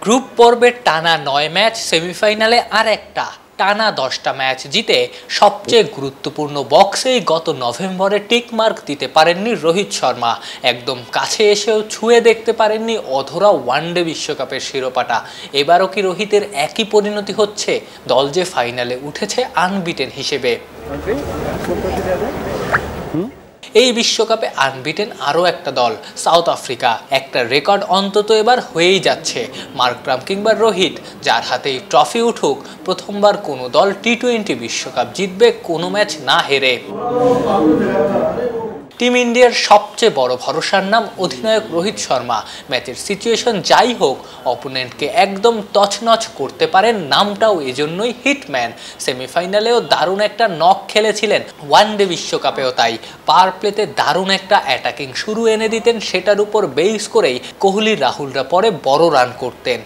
Group পর্বের টানা 9 match, সেমিফাইনালে আর একটা টানা 10টা ম্যাচ জিতে সবচেয়ে গুরুত্বপূর্ণ বক্সেই গত নভেম্বরে টিক মার্ক দিতে পারেননি রোহিত শর্মা। একদম কাছে এসেও ছুঁয়ে দেখতে পারেননি অধরা ওয়ানডে বিশ্বকাপের শিরোপাটা। এবারও কি রোহিতের একই পরিণতি হচ্ছে? দল যে ফাইনালে উঠেছে আনবিটেন হিসেবে। এই বিশ্বকাপে আনবিটেন আরও একটা দল, সাউথ আফ্রিকা। একটা রেকর্ড অন্তত এবার হয়েই যাচ্ছে। মার্করাম কিংবা রোহিত, যার হাতেই ট্রফি উঠুক, প্রথমবার কোনো দল টি-20 বিশ্বকাপ জিতবে কোনো ম্যাচ না হেরে। টিম ইন্ডিয়ার সবচেয়ে বড় ভরসার নাম অধিনায়ক রোহিত শর্মা। ম্যাচের সিচুয়েশন যাই হোক, অপোনেন্টকে একদম তছনছ করতে পারেন, নামটাও এজন্যই হিটম্যান। সেমিফাইনালেও দারুণ একটা নক খেলেছিলেন, ওয়ানডে বিশ্বকাপেও তাই। পাওয়ার প্লেতে দারুণ একটা অ্যাটাকিং শুরু এনে দিতেন, সেটার উপর বেস করেই কোহলি রাহুলরা পরে বড় রান করতেন।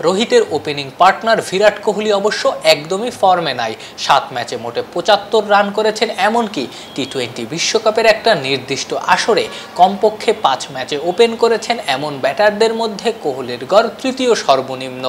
রোহিতের ওপেনিং পার্টনার বিরাট কোহলি অবশ্য একদমই ফর্মে নাই। 7 ম্যাচে মোটে 75 রান করেছেন, এমনকি টি-20 বিশ্বকাপের একটা নির্দিষ্ট আসরে কমপক্ষে 5 ম্যাচে ওপেন করেছেন এমন ব্যাটারদের মধ্যে কোহলির গড় তৃতীয় সর্বনিম্ন।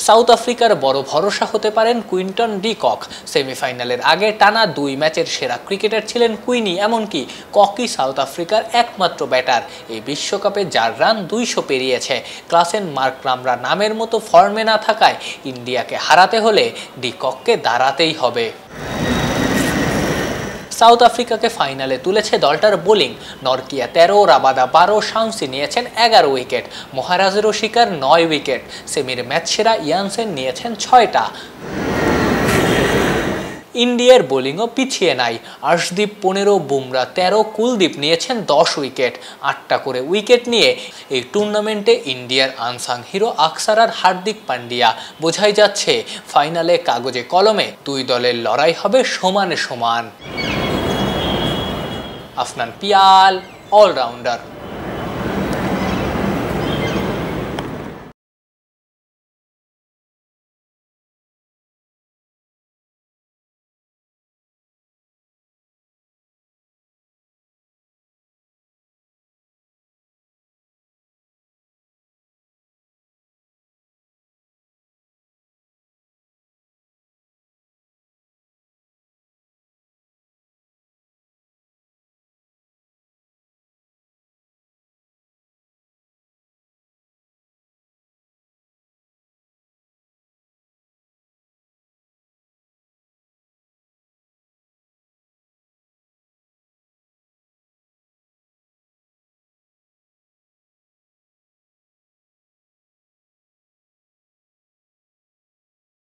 সাউথ আফ্রিকার বড় ভরসা হতে পারেন কুইন্টন ডি কক। সেমিফাইনালের আগে টানা 2 ম্যাচের সেরা ক্রিকেটার ছিলেন কুইনি, এমনকি ককই সাউথ আফ্রিকার একমাত্র ব্যাটার এই বিশ্বকাপে যার রান 200 পেরিয়েছে। ক্লাসেন মার্করামরা নামের মতো ফর্মে না থাকায় ইন্ডিয়াকে হারাতে হলে ডি কককে দাঁড়াতেই হবে। সাউথ আফ্রিকাকে ফাইনালে তুলেছে দলটার বোলিং। নরকিয়া 13, রাবাদা 12, শামসি নিয়েছেন 11 উইকেট, মহারাজেরও শিকার 9 উইকেট। সেমির ম্যাচ সেরা ইয়ানসেন নিয়েছেন 6টা। ইন্ডিয়ার বোলিংও পিছিয়ে নাই। আর্শদীপ 15, বুমরা 13, কুলদীপ নিয়েছেন 10 উইকেট। 8টা করে উইকেট নিয়ে এই টুর্নামেন্টে ইন্ডিয়ার আনসাং হিরো আকসার আর হার্দিক পান্ডিয়া। বোঝাই যাচ্ছে ফাইনালে কাগজে কলমে দুই দলের লড়াই হবে সমানে সমান। আফনান পিয়াল, অলরাউন্ডার।